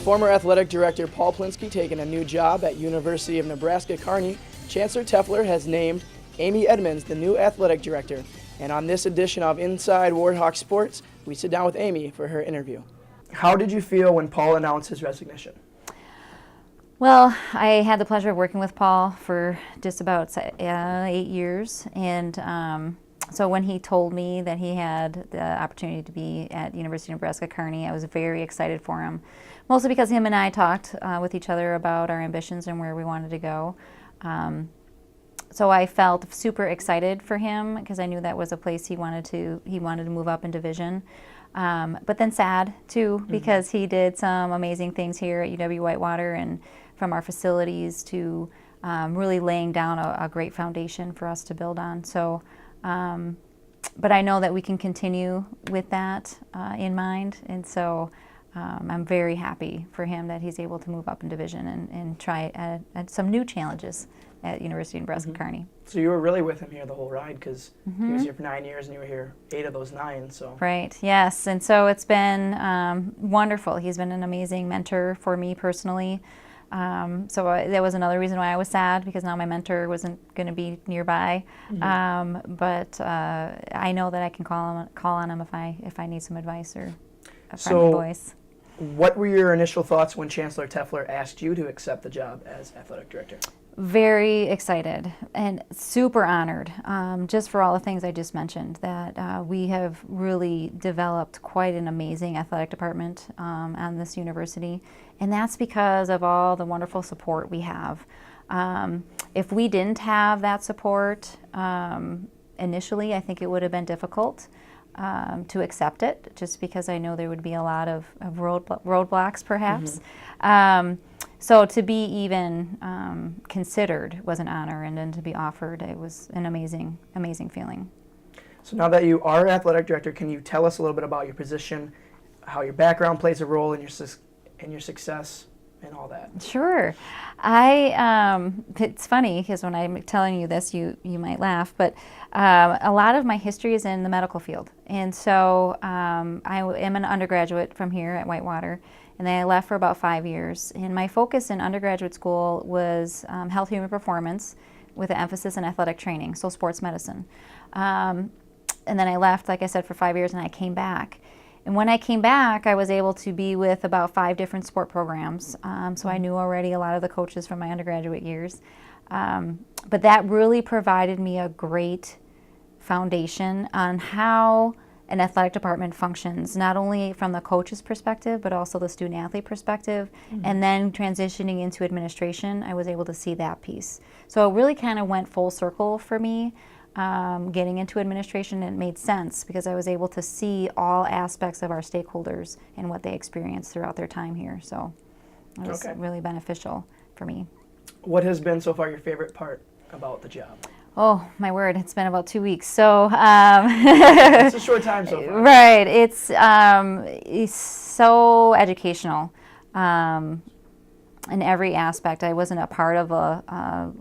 former athletic director Paul Plinsky taking a new job at University of Nebraska-Kearney, Chancellor Tefler has named Amy Edmonds the new athletic director. And on this edition of Inside Warhawk Sports, we sit down with Amy for her interview. How did you feel when Paul announced his resignation? Well, I had the pleasure of working with Paul for just about 8 years, and so when he told me that he had the opportunity to be at University of Nebraska-Kearney, I was very excited for him, mostly because him and I talked with each other about our ambitions and where we wanted to go. So I felt super excited for him because I knew that was a place he wanted to move up in division. But then sad too, because he did some amazing things here at UW-Whitewater, and from our facilities to really laying down a great foundation for us to build on. So, but I know that we can continue with that in mind, and so I'm very happy for him that he's able to move up in division and try at some new challenges at University of Nebraska-Kearney. So you were really with him here the whole ride, because he was here for 9 years and you were here 8 of those 9. So right, yes, and so it's been wonderful. He's been an amazing mentor for me personally. So that was another reason why I was sad, because now my mentor wasn't going to be nearby. But I know that I can call on him if I need some advice or a friendly voice. What were your initial thoughts when Chancellor Tefler asked you to accept the job as athletic director? Very excited and super honored, just for all the things I just mentioned, that we have really developed quite an amazing athletic department on this university, and that's because of all the wonderful support we have. If we didn't have that support initially, I think it would have been difficult to accept it, just because I know there would be a lot of roadblocks perhaps. So to be even considered was an honor, and then to be offered, it was an amazing, amazing feeling. So now that you are athletic director, can you tell us a little bit about your position, how your background plays a role in your success and all that? Sure. It's funny, because when I'm telling you this, you might laugh, but a lot of my history is in the medical field. And so I am an undergraduate from here at Whitewater, and then I left for about 5 years. And my focus in undergraduate school was health human performance with an emphasis in athletic training, so sports medicine. And then I left, like I said, for 5 years, and I came back. And when I came back, I was able to be with about 5 different sport programs. So I knew already a lot of the coaches from my undergraduate years. But that really provided me a great foundation on how an athletic department functions, not only from the coach's perspective, but also the student athlete perspective. And then transitioning into administration, I was able to see that piece. So it really kind of went full circle for me. Getting into administration, it made sense because I was able to see all aspects of our stakeholders and what they experienced throughout their time here. So it was really beneficial for me. What has been so far your favorite part about the job? Oh, my word, it's been about 2 weeks. So it's a short time so far. Right. It's so educational. In every aspect. I wasn't a part of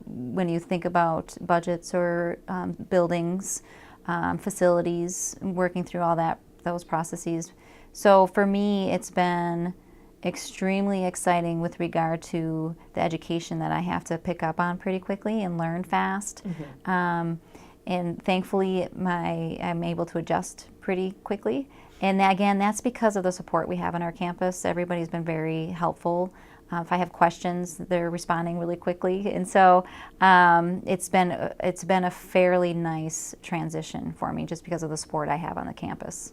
when you think about budgets or buildings, facilities, working through all those processes. So for me, it's been extremely exciting with regard to the education that I have to pick up on pretty quickly and learn fast. And thankfully, I'm able to adjust pretty quickly. And again, that's because of the support we have on our campus. Everybody's been very helpful. If I have questions, they're responding really quickly, and so it's been a fairly nice transition for me, just because of the support I have on the campus.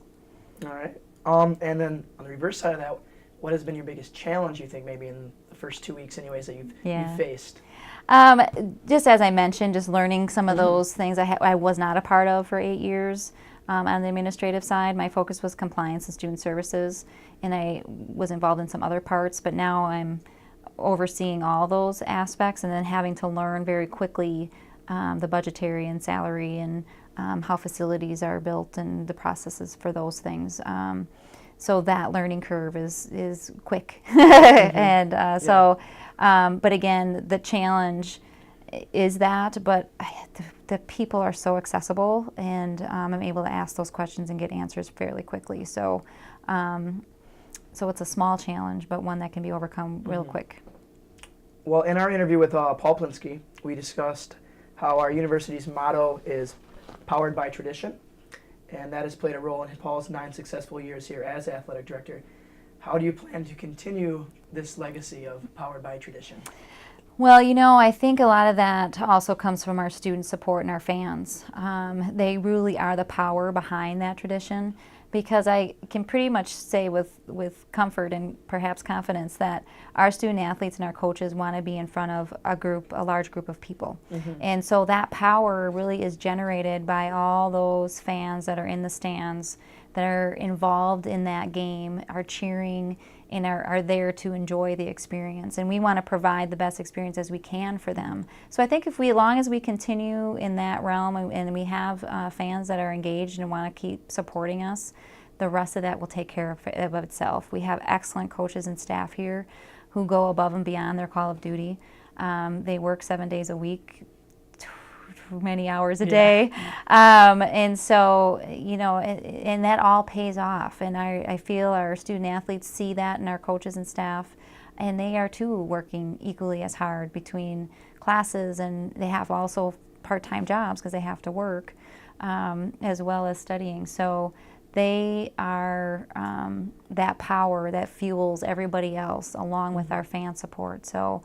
All right. And then on the reverse side of that, what has been your biggest challenge, you think, maybe in the first 2 weeks, anyways, that you've faced? Just as I mentioned, just learning some of those things I was not a part of for 8 years. On the administrative side, my focus was compliance and student services, and I was involved in some other parts, but now I'm overseeing all those aspects, and then having to learn very quickly the budgetary and salary and how facilities are built and the processes for those things. So that learning curve is quick. And but again, the challenge is that, but the people are so accessible, and I'm able to ask those questions and get answers fairly quickly. So So it's a small challenge, but one that can be overcome real quick. Well, in our interview with Paul Plinsky, we discussed how our university's motto is powered by tradition, and that has played a role in Paul's 9 successful years here as athletic director. How do you plan to continue this legacy of powered by tradition? Well, I think a lot of that also comes from our student support and our fans. They really are the power behind that tradition, because I can pretty much say with comfort and perhaps confidence that our student athletes and our coaches want to be in front of a large group of people. And so that power really is generated by all those fans that are in the stands, that are involved in that game, are cheering, and are there to enjoy the experience. And we want to provide the best experience as we can for them. So I think as long as we continue in that realm and we have fans that are engaged and want to keep supporting us, the rest of that will take care of itself. We have excellent coaches and staff here who go above and beyond their call of duty. They work 7 days a week, many hours a day. And so, and that all pays off. And I feel our student athletes see that in our coaches and staff, and they are too working equally as hard between classes, and they have also part-time jobs because they have to work as well as studying. So they are that power that fuels everybody else along with our fan support. So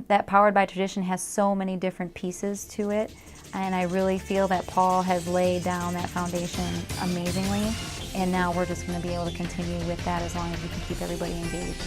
that Powered by Tradition has so many different pieces to it, and I really feel that Paul has laid down that foundation amazingly, and now we're just going to be able to continue with that as long as we can keep everybody engaged.